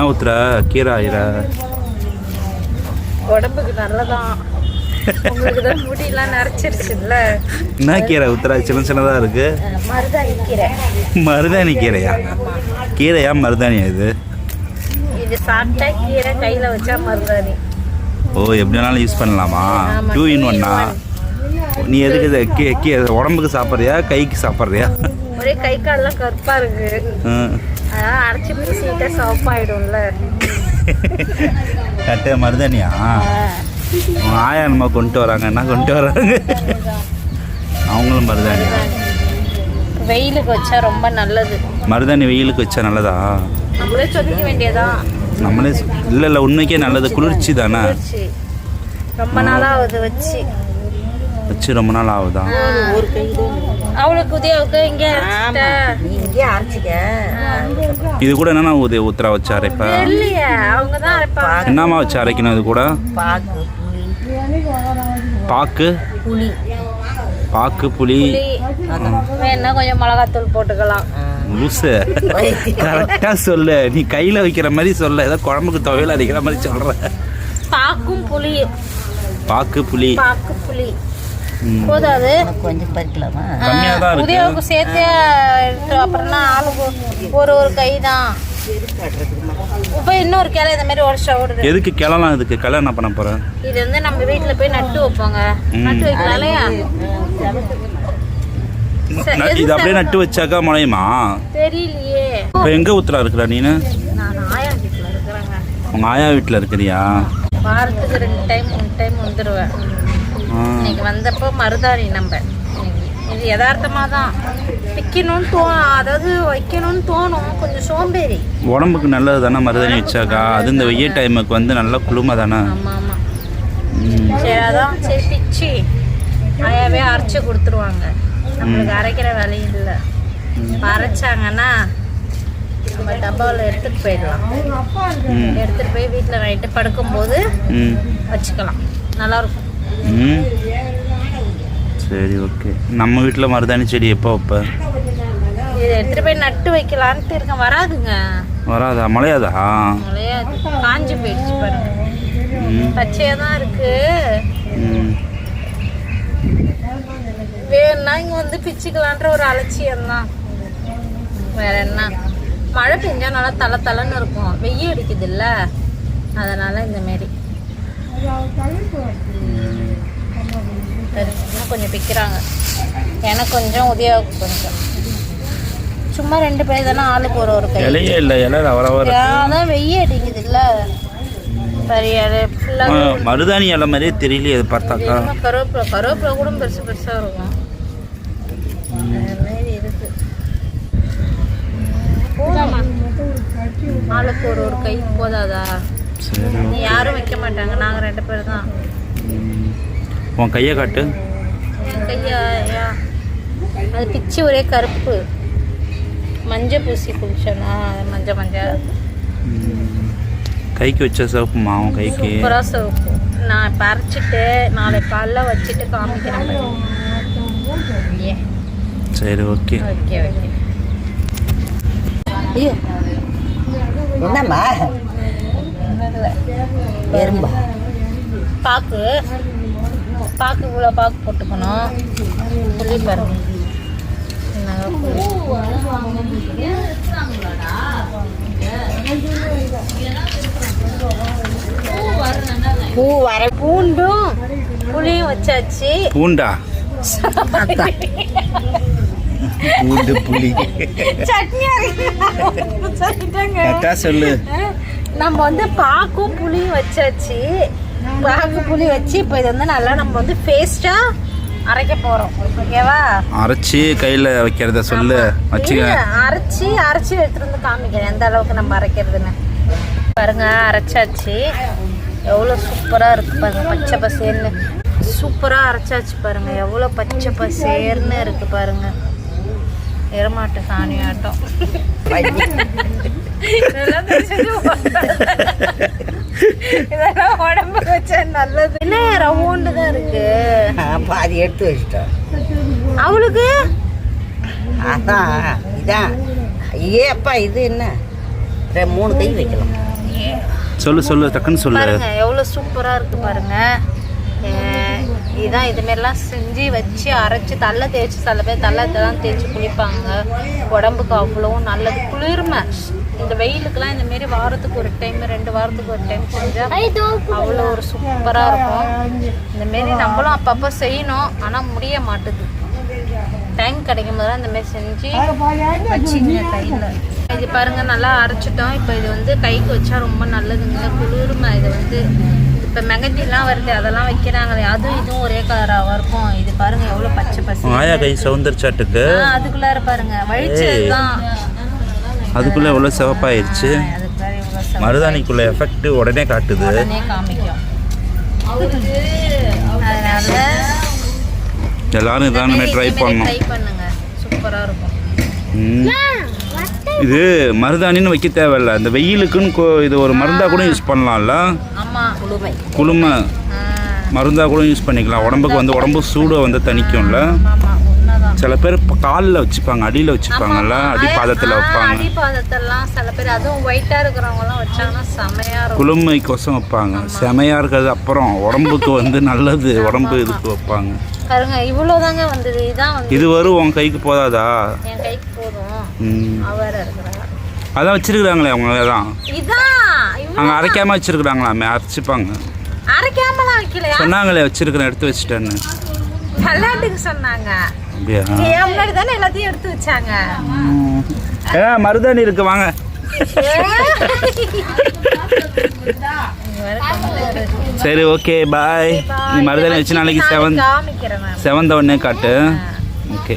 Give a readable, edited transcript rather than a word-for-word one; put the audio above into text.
என்ன ஊத்துற? கீரை ஆயிர உடம்புக்கு நல்லதான். உங்களுக்கு தான் முடியெல்லாம் நரைச்சிருச்சுல்ல. என்ன கீரை ஊத்துற? சின்னதாக இருக்கு. மருதாணி கீரை. மருதாணி கீரையா? கீரையா மருதாணியா இது? இது சாப்பிட்டா கீரை, கையில் வச்சா மருதாணி. ஓ, எப்படி வேணாலும் யூஸ் பண்ணலாமா? 2 in 1. நீ எதுக்கு உடம்புக்கு சாப்பிட்றியா கைக்கு சாப்பிட்றியா? ஒரே கை காலெல்லாம் கருப்பாக இருக்கு. அதான் அரைச்சி பூசிக்கிட்டே சாப்பாயிடும்ல. கட்ட மருதானியா? ஆயா நம்ம கொண்டு வராங்க. என்ன கொண்டு வராங்க? அவங்களும் மருதானியா? வெயிலுக்கு வச்சா ரொம்ப நல்லது. மருதாணி வெயிலுக்கு வச்சா நல்லதா? நம்மளே சொல்லிக்க வேண்டியதான். நம்மளே இல்லை உண்மைக்கே நல்லது. குளிர்ச்சி தானே? ரொம்ப நாளாக ஆகுது வச்சு ரொம்ப நாள் ஆகுதா? அவளுக்கு உதயாவுக்கு இங்கே அரைச்சிக்க. இது கூட என்னன்னா ஊத்துறா வச்சு அரைப்பா? இல்லையே, அவங்க தான் அரைப்பாங்க. என்னம்மா வச்சு அரைக்கணும்? இது கூட பாக்கு புளி. பாக்கு புளி வேணா கொஞ்சம் மிளகாத்தூள் போட்டுக்கலாம். லூசு, கரெக்டாக சொல்லு. நீ கையில் வைக்கிற மாதிரி சொல்ல. ஏதோ குழம்புக்கு துவையல் அரைக்கிற மாதிரி சொல்ற. பாக்கும் புளி. பாக்கு புளி. பாக்கு புளி போதாது, கொஞ்சம் பறிக்கலாமா? கம்மியாக தான் இருக்கு. உதயாவுக்கு சேர்த்து எடுத்து அப்புறம்னா ஆளுக்கு ஒரு கை தான். இப்போ இன்னொரு கிளை இந்த மாதிரி உடச்சா ஓடுது. எதுக்கு கிளலாம்? இதுக்கு கிளை என்ன பண்ண போகிறேன்? இது வந்து நம்ம வீட்டில் போய் நட்டு வைப்போங்க. நட்டு வைக்கலாம்லையா? இது அப்படியே நட்டு வச்சாக்கா முளையுமா? தெரியலையே. இப்போ எங்கே ஊத்துறா இருக்கிறா நீனு? நான் ஆயா வீட்டில் இருக்கிறேங்க. உங்கள் ஆயா வீட்டில் இருக்கிறியா? வாரத்துக்கு 2 டைம் 3 டைம் வந்துடுவேன். இன்னைக்கு வந்தப்போ மருதாணி நம்ம இது யதார்த்தமாக தான் வைக்கணும்னு தோணும். அதாவது வைக்கணும்னு தோணும். கொஞ்சம் சோம்பேறி. உடம்புக்கு நல்லது தானே மருதாணி வச்சாக்கா? அது இந்த வெயில் டைமுக்கு வந்து நல்லா குளுமை தானே? ஆமாம் ஆமாம். சரி, அதான் சரி பிச்சு ஆயாவே அரைச்சி கொடுத்துருவாங்க. நம்மளுக்கு அரைக்கிற வேலையும் இல்லை. அரைச்சாங்கன்னா நம்ம டப்பாவில் எடுத்துகிட்டு போயிடலாம். எடுத்துகிட்டு போய் வீட்டில் நைட்டு படுக்கும்போது வச்சுக்கலாம். நல்லாயிருக்கும். சரி, ஓகே. நம்ம வீட்டில் மருதாணி செடி எப்போ வைப்ப? இதை எடுத்துகிட்டு போய் நட்டு வைக்கலான்ட்டு இருக்கேன். வராதுங்க. வராதா? மழையாதா? மழையாது, காஞ்சி போயிடுச்சு பாருங்க. பச்சையாக தான் இருக்கு. வேணும்னா இங்கே வந்து பிச்சுக்கலான்ற ஒரு அலட்சியம்தான். வேற என்ன? மழை பெஞ்சா நல்லா தலை தலைன்னு இருக்கும். வெய்ய அடிக்குது இல்லை, அதனால் இந்தமாரி இன்னும் கொஞ்சம் பிக்கிறாங்க. எனக்கு கொஞ்சம் உதயாவுக்கு கொஞ்சம். சும்மா 2 பேர் தானே, ஆளுக்கு ஒரு கை. இலையே இல்லை, இலை அதான் வெய்ய அடிக்குது இல்லை. பெரிய ஃபுல்லாக மருதாணி இலை மாதிரியே தெரியலையே அது பார்த்தாக்கா. கருவேப்பிலை கூட பெருசு பெருசாக இருக்கும். அதுமாரி இருக்கு. போதாமா? ஆளுக்கு ஒரு கை போதாதா? யாரும் வைக்க மாட்டாங்க. நாங்கள் 2 பேர் தான். உன் கையை காட்டு. என் கையா? அது பிச்சு ஒரே கருப்பு. மஞ்சள் பூசி குளிச்சோன்னா மஞ்சள் கைக்கு வச்ச சிவப்புமா? உன் கைக்கு சூப்பராக சிவப்பு. நான் இப்போ அரைச்சிட்டு நாளைக்கு காலைல வச்சுட்டு காமிக்கிறேன். சரி, ஓகே ஓகே ஓகே. என்னம்மா எறும்பா? பாக்கு இவ்வளோ பாக்கு போட்டுக்கணும். புளி பாருங்க. பூ வர பூண்டும் புளியும் வச்சாச்சு. பூண்டா? பூண்டு புளி சட்னி சொல்லு. நம்ம வந்து பாக்கும் புளியும் வச்சாச்சு. பாக்கு புளி வச்சு இப்போ இது வந்து நல்லா நம்ம வந்து பேஸ்டா அரைக்க போறோம். ஓகேவா? அரைச்சி கையில் வைக்கிறத சொல்லு. அரைச்சி எடுத்துட்டு வந்து காமிக்கிறேன் எந்த அளவுக்கு நம்ம அரைக்கிறதுன்னு. பாருங்க, அரைச்சாச்சு. எவ்வளோ சூப்பராக இருக்குது பாருங்க. பச்சை பசேர்னு சூப்பராக அரைச்சாச்சு பாருங்க. எவ்வளோ பச்சை பசேர்னு இருக்குது பாருங்க. எரமாட்ட சாணி ஆட்டம். இதெல்லாம் உடம்புக்கு வச்சா நல்லது. என்ன ரவுண்டு தான் இருக்கு. பாதி எடுத்து வச்சுட்டோம் அவளுக்கு. அதான் இதான். ஏப்பா இது என்ன 3 கை வைக்கலாம். சொல்லு டக்குன்னு சொல்லு. பாருங்க எவ்வளோ சூப்பராக இருக்கு பாருங்க. இதான் இதுமாரிலாம் செஞ்சு வச்சு அரைச்சி தலை தேய்ச்சி சில பேர் தலை தேய்ச்சி குளிப்பாங்க. உடம்புக்கு அவ்வளோ நல்லது, குளிர்மை. இந்த வெயிலுக்கெல்லாம் இந்தமாரி வாரத்துக்கு ஒரு டைம் 2 வாரத்துக்கு ஒரு டைம் செஞ்சால் அவ்வளோ ஒரு சூப்பராக இருக்கும். இந்தமாரி நம்மளும் அப்பப்போ செய்யணும், ஆனால் முடிய மாட்டுது. டைம் கிடைக்கும் போதெல்லாம் இந்தமாரி செஞ்சு வச்சிங்க கையில். இது பாருங்கள் நல்லா அரைச்சிட்டோம். இப்போ இது வந்து கைக்கு வச்சா ரொம்ப நல்லதுங்க, குளிர்மை. இது வந்து இப்போ மெகந்திலாம் வருது, அதெல்லாம் வைக்கிறாங்களே, அதுவும் இதுவும் ஒரே கலராக இருக்கும். இது பாருங்க எவ்வளோ பச்சை பசங்க. ஆயா கை சவுந்தரச்சாட்டுக்கு அதுக்குள்ளார பாருங்க வழிச்சது தான், அதுக்குள்ளே எவ்வளோ சிவப்பாயிருச்சு. அதுக்குள்ளார எவ்வளோ மருதாணிக்குள்ள எஃபெக்ட் உடனே காட்டுது, உடனே காமிக்கும். அதனால எல்லாரும் இதான ட்ரை பண்ணணும். ட்ரை பண்ணுங்க, சூப்பராக இருக்கும். இது மருதாணின்னு வைக்க தேவையில்ல, இந்த வெயிலுக்குன்னு இது ஒரு மருந்தாக கூட யூஸ் பண்ணலாம்ல. ஆமாம், குளுமை மருந்தாக கூட யூஸ் பண்ணிக்கலாம். உடம்புக்கு வந்து உடம்பு சூடை வந்து தணிக்கும்ல. ஆமாம், உண்மைதான். சில பேர் காலில் வச்சுப்பாங்க, அடியில் வச்சுப்பாங்கல்ல, அடிப்பாதத்தில் வைப்பாங்க. அடிப்பாதத்தெல்லாம் சில பேர், அதுவும் ஒயிட்டாக இருக்கிறவங்கலாம் வச்சாங்கன்னா செமையாக இருக்கும். குளுமைக்கோசம் வைப்பாங்க, செமையாக இருக்கிறது. அப்புறம் உடம்புக்கு வந்து நல்லது, உடம்பு இதுக்கு வைப்பாங்க. பாருங்க இவ்வளோ தாங்க வந்தது. இதான் வந்து இது வரும் உன் கைக்கு போதாதா? என் கைக்கு போதும். அவர் இருக்கிறாங்க, அதான் வச்சிருக்கிறாங்களே அவங்க தான். இதான் அங்கே அரைக்காமல் வச்சிருக்கிறாங்களாமே, அரைச்சிப்பாங்க. அரைக்காமலாம் வைக்கலையா? சொன்னாங்களே வச்சிருக்கிறேன் எடுத்து வச்சுட்டேன்னு. விளையாட்டுக்கு சொன்னாங்க. அப்படியா? என் முன்னாடி தானே எல்லாத்தையும் எடுத்து வச்சாங்க. மருதாணி இருக்கு வாங்க. சரி ஓகே பாய். நீ மருதாணி வச்சு நாளைக்கு காமிக்கிறேன். செவந்த உடனே காட்டு. ஓகே.